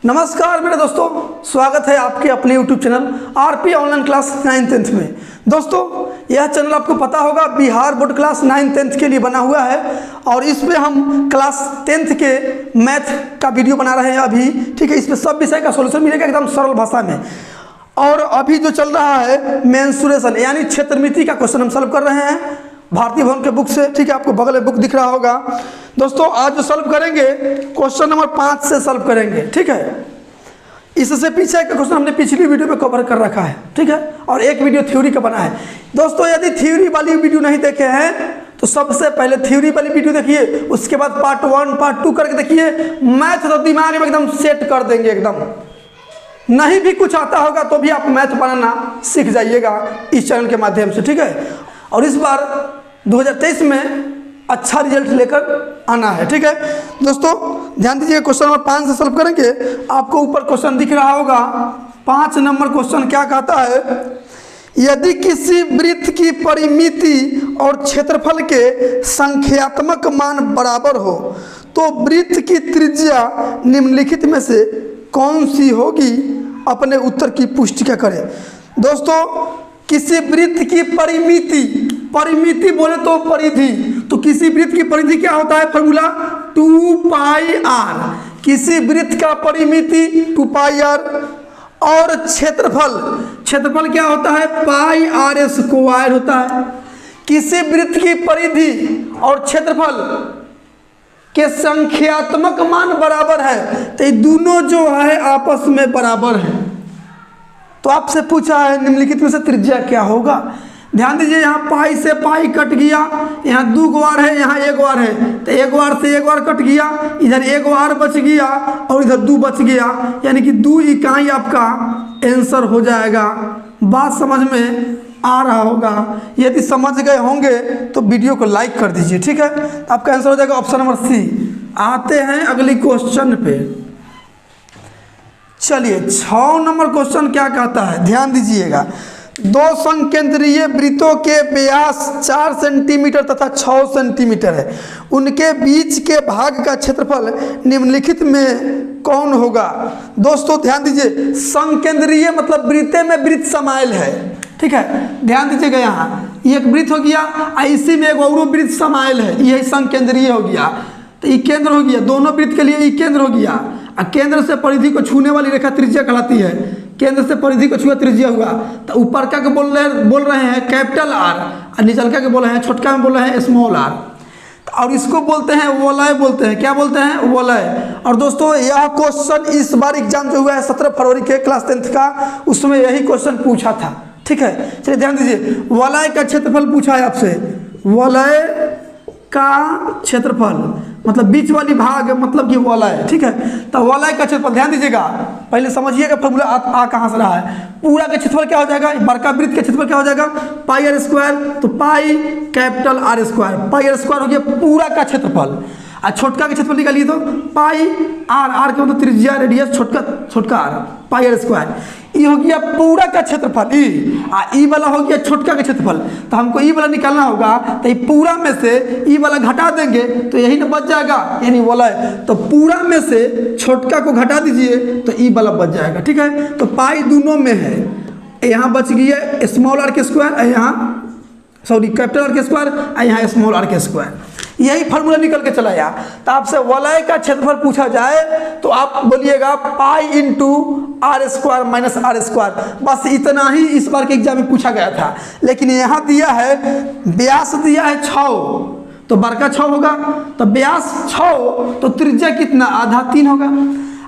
नमस्कार मेरे दोस्तों, स्वागत है आपके अपने YouTube channel RP online class 9th-10th में। दोस्तों यह चैनल आपको पता होगा बिहार बोर्ड क्लास 9th-10th के लिए बना हुआ है और इस पे हम क्लास 10th के मैथ का वीडियो बना रहे हैं अभी। ठीक है, इस पे सब विषय का सॉल्यूशन मिलेगा एकदम सरल भाषा में। और अभी जो चल रहा है मेंसुरेशन यानी क्षेत्रमिति का क्वेश्चन हम सॉल्व कर रहे हैं भारतीय भवन के बुक से। ठीक है, आपको बगल में बुक दिख रहा होगा। दोस्तों आज जो सॉल्व करेंगे क्वेश्चन नंबर 5 से सॉल्व करेंगे। ठीक है, इससे पीछे का क्वेश्चन हमने पिछली वीडियो में कवर कर रखा है। ठीक है, और एक वीडियो थ्योरी का बना है। दोस्तों यदि थ्योरी वाली वीडियो नहीं देखे हैं तो सबसे पहले थ्योरी वाली वीडियो देखिए, उसके बाद पार्ट 1 पार्ट 2 करके देखिए। मैथ तो दिमाग में एकदम सेट कर देंगे। एकदम नहीं भी कुछ आता होगा तो भी आप मैथ बनाना सीख जाइएगा इस चैनल के माध्यम से। ठीक है, और इस बार 2023 में अच्छा रिजल्ट लेकर आना है। ठीक है दोस्तों, ध्यान दीजिए क्वेश्चन नंबर 5 से सॉल्व करेंगे। आपको ऊपर क्वेश्चन दिख रहा होगा 5 नंबर क्वेश्चन क्या कहता है, यदि किसी वृत्त की परिमिति और क्षेत्रफल के संख्यात्मक मान बराबर हो तो वृत्त की त्रिज्या निम्नलिखित में से कौन सी होगी, अपने उत्तर की पुष्टि करें। दोस्तों किसी वृत्त की परिमिति, परिमिति बोले तो परिधि, तो किसी वृत्त की परिधि क्या होता है, फॉर्मूला 2πr। किसी वृत्त का परिमिति 2πr और क्षेत्रफल, क्षेत्रफल क्या होता है, πr² होता है। किसी वृत्त की परिधि और क्षेत्रफल के संख्यात्मक मान बराबर है तो ये दोनों जो है आपस में बराबर है। तो आपसे पूछा है निम्नलिखित में से त्रिज्या क्या होगा। ध्यान दीजिए यहाँ पाई से पाई कट गया, यहाँ 2 बार है, यहाँ 1 बार है, तो 1 बार से 1 बार कट गया, इधर 1 बार बच गया और इधर 2 बच गया, यानी कि 2 इकाई आपका आंसर हो जाएगा। बात समझ में आ रहा होगा। यदि समझ गए होंगे तो वीडियो को लाइक कर दीजिए। ठीक है, आपका आंसर हो जाएगा ऑप्शन नंबर सी। आते हैं अगली क्वेश्चन पे। चलिए 6 नंबर क्वेश्चन क्या कहता है, ध्यान दीजिएगा। 2 संकेंद्रीय वृत्तों के व्यास 4 सेंटीमीटर तथा 6 सेंटीमीटर है, उनके बीच के भाग का क्षेत्रफल निम्नलिखित में कौन होगा। दोस्तों ध्यान दीजिए, संकेंद्रीय मतलब वृत्त में वृत्त समायल है। ठीक है, ध्यान दीजिएगा, यहाँ एक वृत्त हो गया, इसी में एक और वृत्त समायल है, यही संकेंद्रीय हो गया। तो ये केंद्र हो गया, दोनों वृत्त के लिए ये केंद्र हो गया। केंद्र से परिधि को छूने वाली रेखा त्रिज्या कहलाती है। केंद्र से परिधि को छुआ त्रिज्या हुआ। तो ऊपर का के बोल रहे हैं कैपिटल आर और नीचल का के बोल रहे हैं, छोटका में बोल रहे हैं स्मॉल आर। और इसको बोलते हैं वलय, बोलते हैं क्या बोलते हैं, वलय। और दोस्तों यह क्वेश्चन इस बार एग्जाम जो हुआ है 17 फरवरी के क्लास 10th का, उसमें यही क्वेश्चन पूछा था। ठीक है, चलिए ध्यान दीजिए, वलय का क्षेत्रफल पूछा है आपसे। वलय का क्षेत्रफल मतलब बीच वाली भाग मतलब कि वलय। ठीक है, तो वलय का क्षेत्रफल ध्यान दीजिएगा, पहले समझिएगा फॉर्मूला आ कहाँ से रहा है। पूरा का क्षेत्रफल क्या हो जाएगा, बड़का वृत्त का क्षेत्रफल क्या हो जाएगा, πr², तो पाई कैपिटल r², πr² हो गया पूरा का क्षेत्रफल। और छोटका का क्षेत्रफल निकालिए तो पाई आर के मतलब त्रिज्या रेडियस छोटका आर, πr²। ये हो गया पूरा का क्षेत्रफल, ई वाला हो गया छोटका का क्षेत्रफल। तो हमको ई वाला निकालना होगा, तो ये पूरा में से ई वाला घटा देंगे तो यही ना बच जाएगा, यानी वलय। तो पूरा में से छोटका को घटा दीजिए तो ई वाला बच जाएगा। ठीक है, तो पाई दोनों में है, यहाँ बच गया स्मॉल आर के स्क्वायर, यहाँ सॉरी कैपिटल आर के स्क्वायर, यहाँ स्मॉल आर के स्क्वायर। यही फार्मूला निकल के चला आया। तो आपसे वलय का क्षेत्रफल पूछा जाए तो आप बोलिएगा pi into r² minus r²। बस इतना ही इस बार के एग्जाम में पूछा गया था। लेकिन यहाँ दिया है व्यास दिया है 6, तो बड़का 6 होगा, तो व्यास 6 तो त्रिज्या कितना, आधा 3 होगा।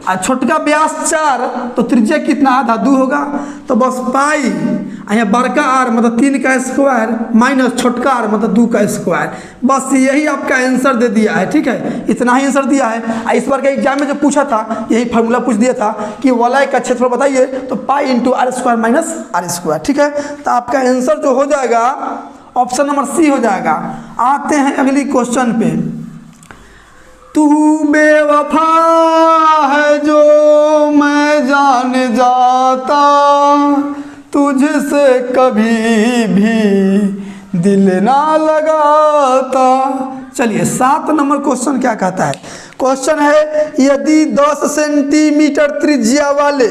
और छोटका व्यास 4 तो त्रिज्या कितना, आधा 2 होगा। तो बस पाई यहाँ बड़का आर मतलब 3 का स्क्वायर माइनस छोटका आर मतलब 2 का स्क्वायर। बस यही आपका आंसर दे दिया है। ठीक है, इतना ही आंसर दिया है। इस बार के एग्जाम में जो पूछा था यही फार्मूला पूछ दिया था कि वलय का क्षेत्रफल बताइए, तो pi into r² minus r²। ठीक है, तो आपका आंसर जो हो जाएगा ऑप्शन नंबर सी हो जाएगा। आते हैं अगली क्वेश्चन पे। तू बेवफा है जो मैं जान जाता, तुझसे कभी भी दिल ना लगाता। चलिए 7 नंबर क्वेश्चन क्या कहता है, क्वेश्चन है, यदि 10 सेंटीमीटर त्रिज्या वाले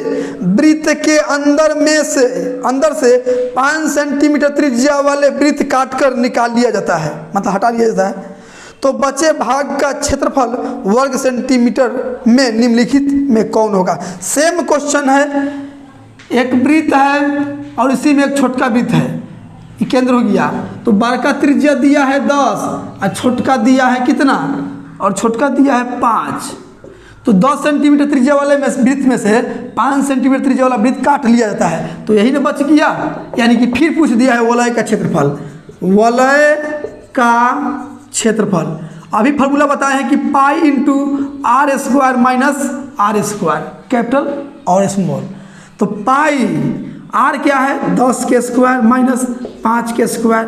वृत्त के अंदर से 5 सेंटीमीटर त्रिज्या वाले वृत्त काटकर निकाल लिया जाता है, मतलब हटा लिया जाता है, तो बचे भाग का क्षेत्रफल वर्ग सेंटीमीटर में निम्नलिखित में कौन होगा। सेम क्वेश्चन है, एक वृत्त है और इसी में एक छोटका वृत्त है, ये केंद्र हो गया, तो बड़का त्रिज्या दिया है 10 और छोटका दिया है कितना, और छोटका दिया है 5। तो 10 सेंटीमीटर त्रिज्या वाले वृत्त में से 5 सेंटीमीटर त्रिज्या वाला वृत्त काट लिया जाता है, तो यही ना बच गया। यानी कि फिर पूछ दिया है वलय का क्षेत्रफल, वलय का क्षेत्रफल। अभी फॉर्मूला बताए हैं कि pi into R square minus R square, capital और स्मॉल। तो पाई आर क्या है 10 के स्क्वायर माइनस 5 के स्क्वायर,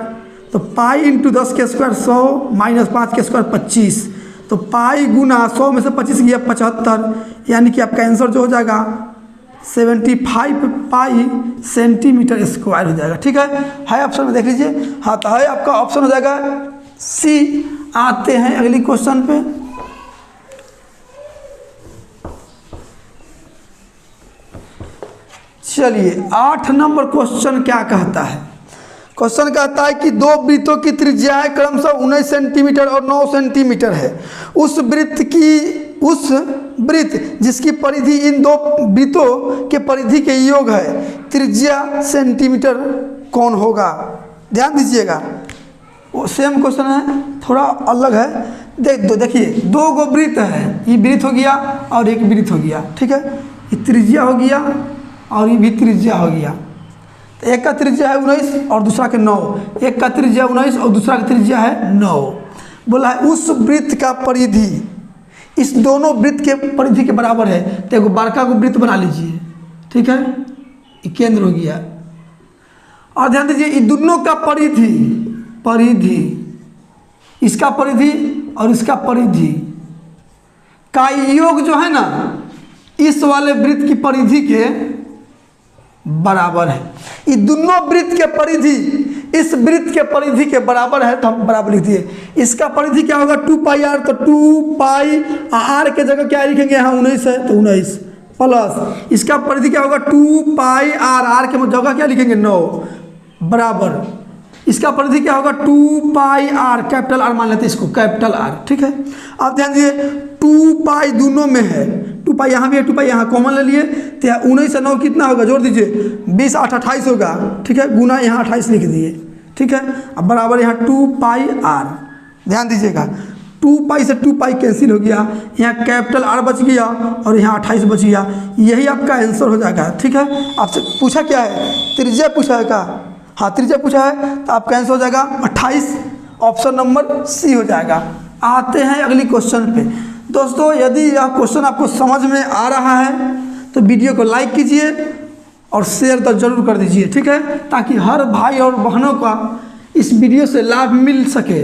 तो पाई इंटू 10 के स्क्वायर 100 माइनस 5 के स्क्वायर 25, तो पाई गुना 100 में से 25 गया 75, यानी कि आपका आंसर जो हो जाएगा 75 पाई सेंटीमीटर स्क्वायर हो जाएगा। ठीक है ऑप्शन में देख लीजिए। हाँ, तो है आपका ऑप्शन हो जाएगा सी। आते हैं अगली क्वेश्चन पे। चलिए 8 नंबर क्वेश्चन क्या कहता है। क्वेश्चन कहता है कि दो वृत्तों की त्रिज्याएं क्रमशः 19 सेंटीमीटर और 9 सेंटीमीटर है। उस वृत्त जिसकी परिधि इन दो वृत्तों के परिधि के योग है, त्रिज्या सेंटीमीटर कौन होगा। ध्यान दीजिएगा, वो सेम क्वेश्चन है, थोड़ा अलग है। देखिए दो गो वृत्त है, ये वृत्त हो गया और एक वृत्त हो गया। ठीक है, ये त्रिज्या हो गया और ये भी त्रिज्या हो गया। तो एक का त्रिज्या है 19 और दूसरा के 9, एक का त्रिज्या 19 और दूसरा का त्रिज्या है 9। बोला है उस वृत्त का परिधि इस दोनों वृत्त के परिधि के बराबर है, तो एक बड़का को वृत्त बना लीजिए। ठीक है, ये केंद्र हो गया। और ध्यान दीजिए ये दोनों का परिधि इसका परिधि और इसका परिधि का योग जो है ना, इस वाले वृत्त की परिधि के बराबर है। ये दोनों वृत्त के परिधि इस वृत्त के परिधि के बराबर है, तो हम बराबर लिख दिए। इसका परिधि क्या होगा 2 पाई आर, तो 2 पाई आर के जगह क्या लिखेंगे, यहाँ 19 है तो 19 प्लस इसका परिधि क्या होगा 2 पाई आर के जगह क्या लिखेंगे 9 बराबर इसका परिधि क्या होगा 2 पाई आर, कैपिटल आर मान लेते हैं इसको, कैपिटल आर। ठीक है, आप ध्यान दीजिए 2 पाई दोनों में है, 2 पाई यहाँ भी है, 2 पाई यहाँ कॉमन ले लिए, तो 19 से 9 कितना होगा, जोड़ दीजिए 20 8 28 होगा। ठीक है, गुना यहाँ 28 लिख दिए। ठीक है, अब बराबर यहाँ 2 पाई आर। ध्यान दीजिएगा 2 पाई से 2 पाई कैंसिल हो गया, यहाँ कैपिटल आर बच गया और यहाँ 28 बच गया। यही आपका आंसर हो जाएगा। ठीक है, आपसे पूछा क्या है, त्रिज्या पूछा है का, हाँ त्रिज्या पूछा है, तो आपका आंसर हो जाएगा 28, ऑप्शन नंबर सी हो जाएगा। आते हैं अगली क्वेश्चन पे। दोस्तों यदि यह क्वेश्चन आपको समझ में आ रहा है तो वीडियो को लाइक कीजिए और शेयर तो जरूर कर दीजिए। ठीक है, ताकि हर भाई और बहनों का इस वीडियो से लाभ मिल सके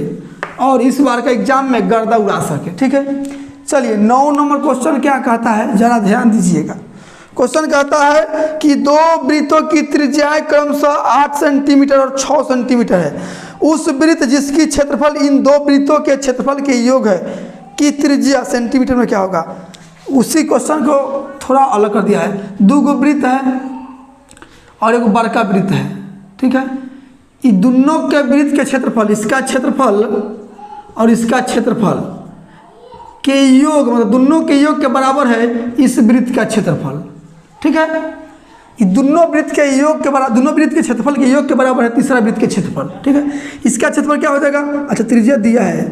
और इस बार का एग्जाम में गर्दा उड़ा सके। ठीक है, चलिए 9 नंबर क्वेश्चन क्या कहता है, जरा ध्यान दीजिएगा। क्वेश्चन कहता है कि दो वृत्तों की त्रिज्याएं क्रमशः 8 सेंटीमीटर और 6 सेंटीमीटर है। उस वृत्त जिसकी क्षेत्रफल इन दो वृत्तों के क्षेत्रफल के योग है की त्रिज्या सेंटीमीटर में क्या होगा। उसी क्वेश्चन को थोड़ा अलग कर दिया है। 2 गो वृत्त है और एक बड़का वृत्त है। ठीक है, ये दोनों के वृत्त के क्षेत्रफल, इसका क्षेत्रफल और इसका क्षेत्रफल के योग, मतलब दोनों के योग के बराबर है इस वृत्त का क्षेत्रफल। ठीक है, ये दोनों वृत्त के योग के बराबर, दोनों वृत्त के क्षेत्रफल के योग के बराबर है तीसरा वृत्त के क्षेत्रफल। ठीक है, इसका क्षेत्रफल क्या हो जाएगा, अच्छा त्रिज्या दिया है,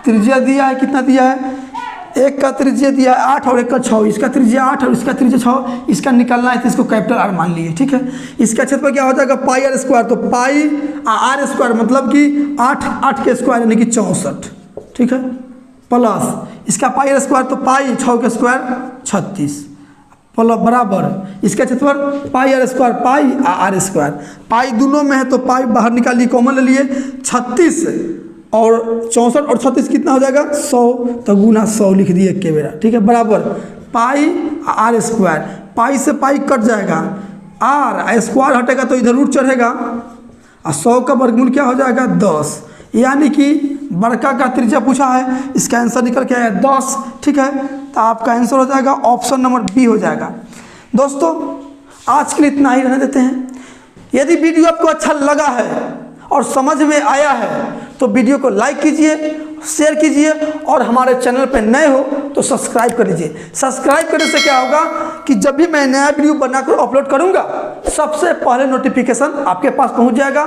त्रिज्या दिया है, कितना दिया है, एक का त्रिज्या दिया है 8 और एक का 6, इसका त्रिज्या 8 और इसका त्रिज्या 6, इसका निकालना है तो इसको कैपिटल आर मान लिए। ठीक है, इसका क्षेत्रफल क्या हो जाएगा पाई आर स्क्वायर, तो पाई आर स्क्वायर मतलब कि 8 के स्क्वायर यानी कि 64। ठीक है, प्लस इसका पाई आर स्क्वायर, तो पाई 6 के स्क्वायर 36 प्लस बराबर इसका क्षेत्रफल pi r square pi r square. Pi दोनों में है तो पाई बाहर निकाल लिए, कॉमन ले लिए, 36 और 64 और 36 कितना हो जाएगा 100, तो गुना 100 लिख दिए एक के बेरा। ठीक है, बराबर पाई आर स्क्वायर, पाई से पाई कट जाएगा, आर स्क्वायर हटेगा तो इधर रूट चढ़ेगा और 100 का वर्गमूल क्या हो जाएगा 10, यानी कि बड़का का त्रिज्या पूछा है, इसका आंसर निकल के आया 10। ठीक है, तो आपका आंसर हो जाएगा ऑप्शन नंबर बी हो जाएगा। दोस्तों आज के लिए इतना ही रहने देते हैं। यदि वीडियो आपको अच्छा लगा है और समझ में आया है तो वीडियो को लाइक कीजिए, शेयर कीजिए और हमारे चैनल पर नए हो तो सब्सक्राइब कर लीजिए। सब्सक्राइब करने से क्या होगा कि जब भी मैं नया वीडियो बनाकर अपलोड करूंगा सबसे पहले नोटिफिकेशन आपके पास पहुंच जाएगा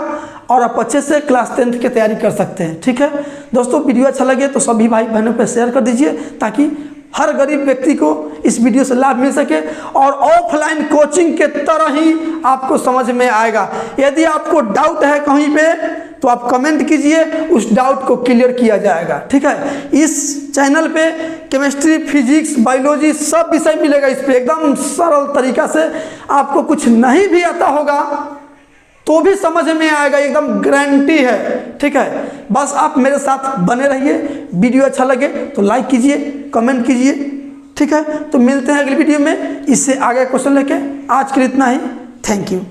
और आप अच्छे से क्लास 10th की तैयारी कर सकते हैं। ठीक है दोस्तों, वीडियो अच्छा लगे तो सभी भाई बहनों पर शेयर कर दीजिए ताकि हर गरीब व्यक्ति को इस वीडियो से लाभ मिल सके और ऑफलाइन कोचिंग के तरह ही आपको समझ में आएगा। यदि आपको डाउट है कहीं पे तो आप कमेंट कीजिए, उस डाउट को क्लियर किया जाएगा। ठीक है, इस चैनल पे केमिस्ट्री, फिजिक्स, बायोलॉजी सब विषय मिलेगा। इस पे एकदम सरल तरीका से, आपको कुछ नहीं भी आता होगा तो भी समझ में आएगा, एकदम गारंटी है। ठीक है, बस आप मेरे साथ बने रहिए। वीडियो अच्छा लगे तो लाइक कीजिए, कमेंट कीजिए। ठीक है, तो मिलते हैं अगली वीडियो में इससे आगे क्वेश्चन लेके। आज के लिए इतना ही। Thank you.